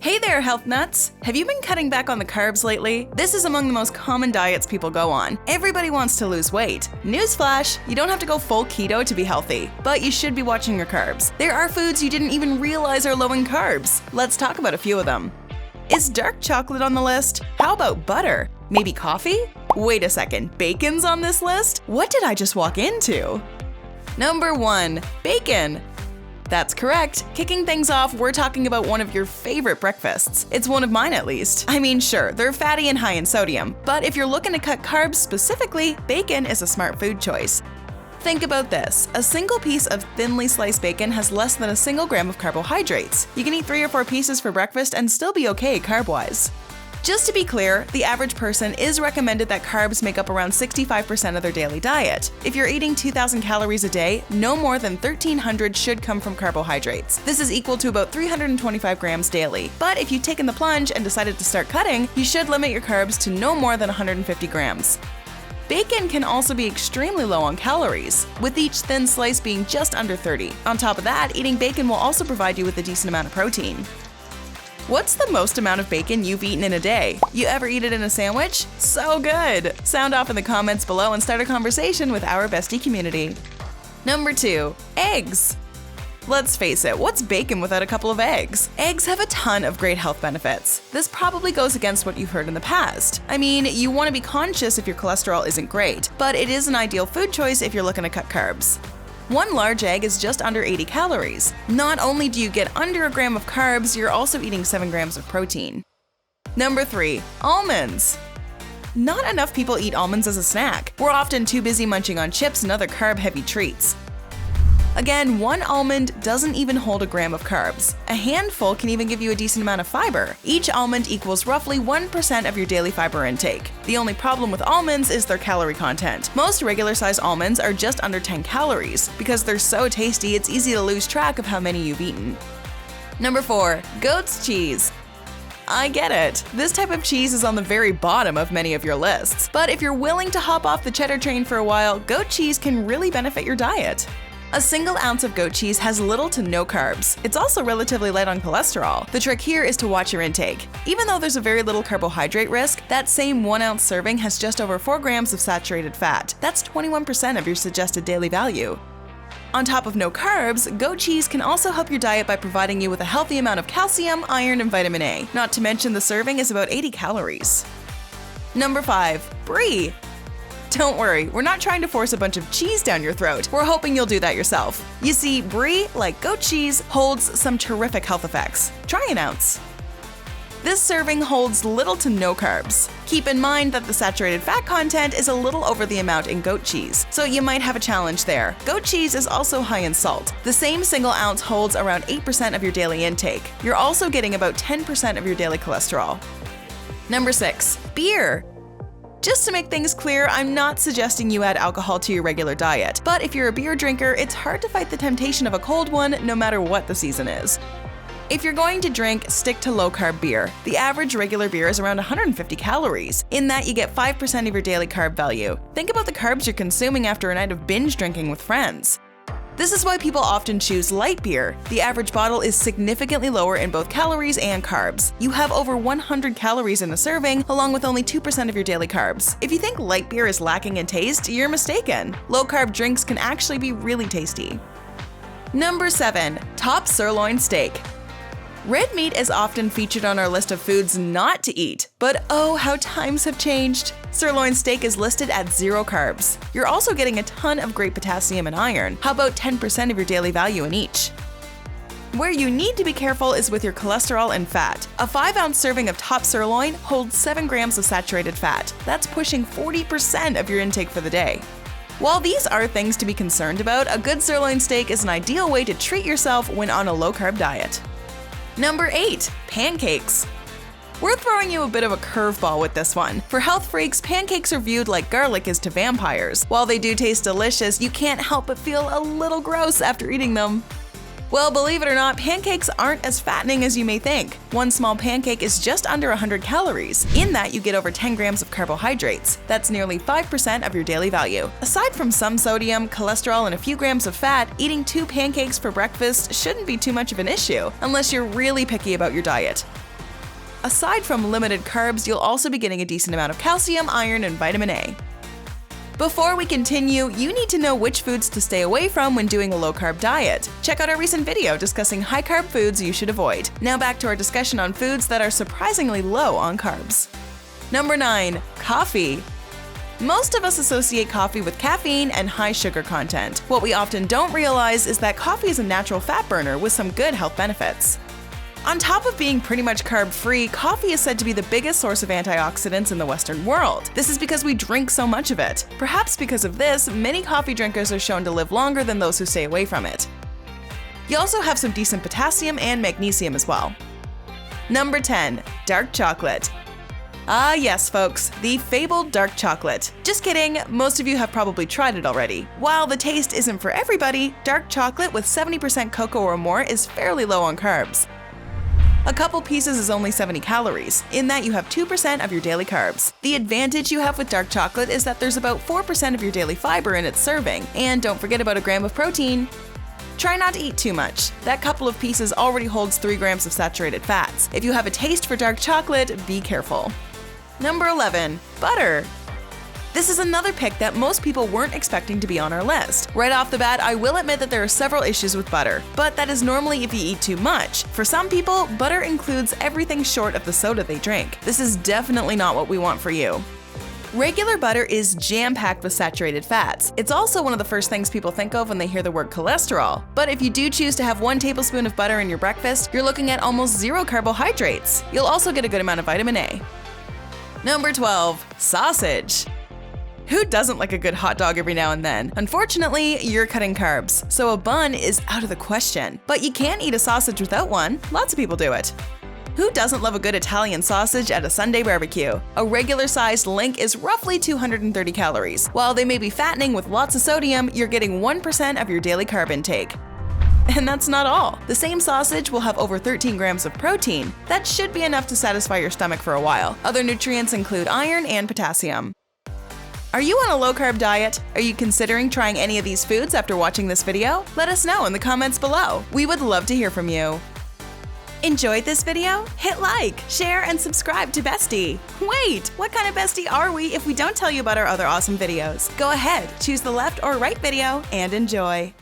Hey there, health nuts! Have you been cutting back on the carbs lately? This is among the most common diets people go on. Everybody wants to lose weight. Newsflash, you don't have to go full keto to be healthy, but you should be watching your carbs. There are foods you didn't even realize are low in carbs. Let's talk about a few of them. Is dark chocolate on the list? How about butter? Maybe coffee? Wait a second, bacon's on this list? What did I just walk into? Number 1. Bacon. That's correct. Kicking things off, we're talking about one of your favorite breakfasts. It's one of mine at least. I mean, sure, they're fatty and high in sodium, but if you're looking to cut carbs specifically, bacon is a smart food choice. Think about this. A single piece of thinly sliced bacon has less than a single gram of carbohydrates. You can eat 3 or 4 pieces for breakfast and still be okay carb-wise. Just to be clear, the average person is recommended that carbs make up around 65% of their daily diet. If you're eating 2,000 calories a day, no more than 1,300 should come from carbohydrates. This is equal to about 325 grams daily. But if you've taken the plunge and decided to start cutting, you should limit your carbs to no more than 150 grams. Bacon can also be extremely low on calories, with each thin slice being just under 30. On top of that, eating bacon will also provide you with a decent amount of protein. What's the most amount of bacon you've eaten in a day? You ever eat it in a sandwich? So good! Sound off in the comments below and start a conversation with our bestie community. Number 2. Eggs. Let's face it, what's bacon without a couple of eggs? Eggs have a ton of great health benefits. This probably goes against what you've heard in the past. I mean, you want to be conscious if your cholesterol isn't great, but it is an ideal food choice if you're looking to cut carbs. One large egg is just under 80 calories. Not only do you get under a gram of carbs, you're also eating 7 grams of protein. Number 3. Almonds. Not enough people eat almonds as a snack. We're often too busy munching on chips and other carb-heavy treats. Again, one almond doesn't even hold a gram of carbs. A handful can even give you a decent amount of fiber. Each almond equals roughly 1% of your daily fiber intake. The only problem with almonds is their calorie content. Most regular-sized almonds are just under 10 calories. Because they're so tasty, it's easy to lose track of how many you've eaten. Number 4. Goat's cheese. I get it. This type of cheese is on the very bottom of many of your lists. But if you're willing to hop off the cheddar train for a while, goat cheese can really benefit your diet. A single ounce of goat cheese has little to no carbs. It's also relatively light on cholesterol. The trick here is to watch your intake. Even though there's a very little carbohydrate risk, that same 1 ounce serving has just over 4 grams of saturated fat. That's 21% of your suggested daily value. On top of no carbs, goat cheese can also help your diet by providing you with a healthy amount of calcium, iron, and vitamin A. Not to mention the serving is about 80 calories. Number 5. Brie. Don't worry, we're not trying to force a bunch of cheese down your throat. We're hoping you'll do that yourself. You see, brie, like goat cheese, holds some terrific health effects. Try an ounce. This serving holds little to no carbs. Keep in mind that the saturated fat content is a little over the amount in goat cheese, so you might have a challenge there. Goat cheese is also high in salt. The same single ounce holds around 8% of your daily intake. You're also getting about 10% of your daily cholesterol. Number 6. Beer. Just to make things clear, I'm not suggesting you add alcohol to your regular diet, but if you're a beer drinker, it's hard to fight the temptation of a cold one no matter what the season is. If you're going to drink, stick to low-carb beer. The average regular beer is around 150 calories. In that, you get 5% of your daily carb value. Think about the carbs you're consuming after a night of binge drinking with friends. This is why people often choose light beer. The average bottle is significantly lower in both calories and carbs. You have over 100 calories in a serving, along with only 2% of your daily carbs. If you think light beer is lacking in taste, you're mistaken. Low-carb drinks can actually be really tasty. Number 7. Top sirloin steak. Red meat is often featured on our list of foods not to eat, but oh, how times have changed. Sirloin steak is listed at 0 carbs. You're also getting a ton of great potassium and iron. How about 10% of your daily value in each? Where you need to be careful is with your cholesterol and fat. A 5-ounce serving of top sirloin holds 7 grams of saturated fat. That's pushing 40% of your intake for the day. While these are things to be concerned about, a good sirloin steak is an ideal way to treat yourself when on a low-carb diet. Number 8. Pancakes. We're throwing you a bit of a curveball with this one. For health freaks, pancakes are viewed like garlic is to vampires. While they do taste delicious, you can't help but feel a little gross after eating them. Well, believe it or not, pancakes aren't as fattening as you may think. One small pancake is just under 100 calories. In that, you get over 10 grams of carbohydrates. That's nearly 5% of your daily value. Aside from some sodium, cholesterol, and a few grams of fat, eating 2 pancakes for breakfast shouldn't be too much of an issue, unless you're really picky about your diet. Aside from limited carbs, you'll also be getting a decent amount of calcium, iron, and vitamin A. Before we continue, you need to know which foods to stay away from when doing a low-carb diet. Check out our recent video discussing high-carb foods you should avoid. Now back to our discussion on foods that are surprisingly low on carbs. Number 9. Coffee. Most of us associate coffee with caffeine and high sugar content. What we often don't realize is that coffee is a natural fat burner with some good health benefits. On top of being pretty much carb-free, coffee is said to be the biggest source of antioxidants in the Western world. This is because we drink so much of it. Perhaps because of this, many coffee drinkers are shown to live longer than those who stay away from it. You also have some decent potassium and magnesium as well. Number 10. Dark chocolate. Ah yes, folks, the fabled dark chocolate. Just kidding, most of you have probably tried it already. While the taste isn't for everybody, dark chocolate with 70% cocoa or more is fairly low on carbs. A couple pieces is only 70 calories, in that you have 2% of your daily carbs. The advantage you have with dark chocolate is that there's about 4% of your daily fiber in its serving, and don't forget about a gram of protein. Try not to eat too much. That couple of pieces already holds 3 grams of saturated fats. If you have a taste for dark chocolate, be careful. Number 11. Butter. This is another pick that most people weren't expecting to be on our list. Right off the bat, I will admit that there are several issues with butter, but that is normally if you eat too much. For some people, butter includes everything short of the soda they drink. This is definitely not what we want for you. Regular butter is jam-packed with saturated fats. It's also one of the first things people think of when they hear the word cholesterol. But if you do choose to have 1 tablespoon of butter in your breakfast, you're looking at almost 0 carbohydrates. You'll also get a good amount of vitamin A. Number 12. Sausage. Who doesn't like a good hot dog every now and then? Unfortunately, you're cutting carbs, so a bun is out of the question. But you can't eat a sausage without one. Lots of people do it. Who doesn't love a good Italian sausage at a Sunday barbecue? A regular-sized link is roughly 230 calories. While they may be fattening with lots of sodium, you're getting 1% of your daily carb intake. And that's not all. The same sausage will have over 13 grams of protein. That should be enough to satisfy your stomach for a while. Other nutrients include iron and potassium. Are you on a low-carb diet? Are you considering trying any of these foods after watching this video? Let us know in the comments below. We would love to hear from you. Enjoyed this video? Hit like, share, and subscribe to Bestie. Wait, what kind of bestie are we if we don't tell you about our other awesome videos? Go ahead, choose the left or right video, and enjoy.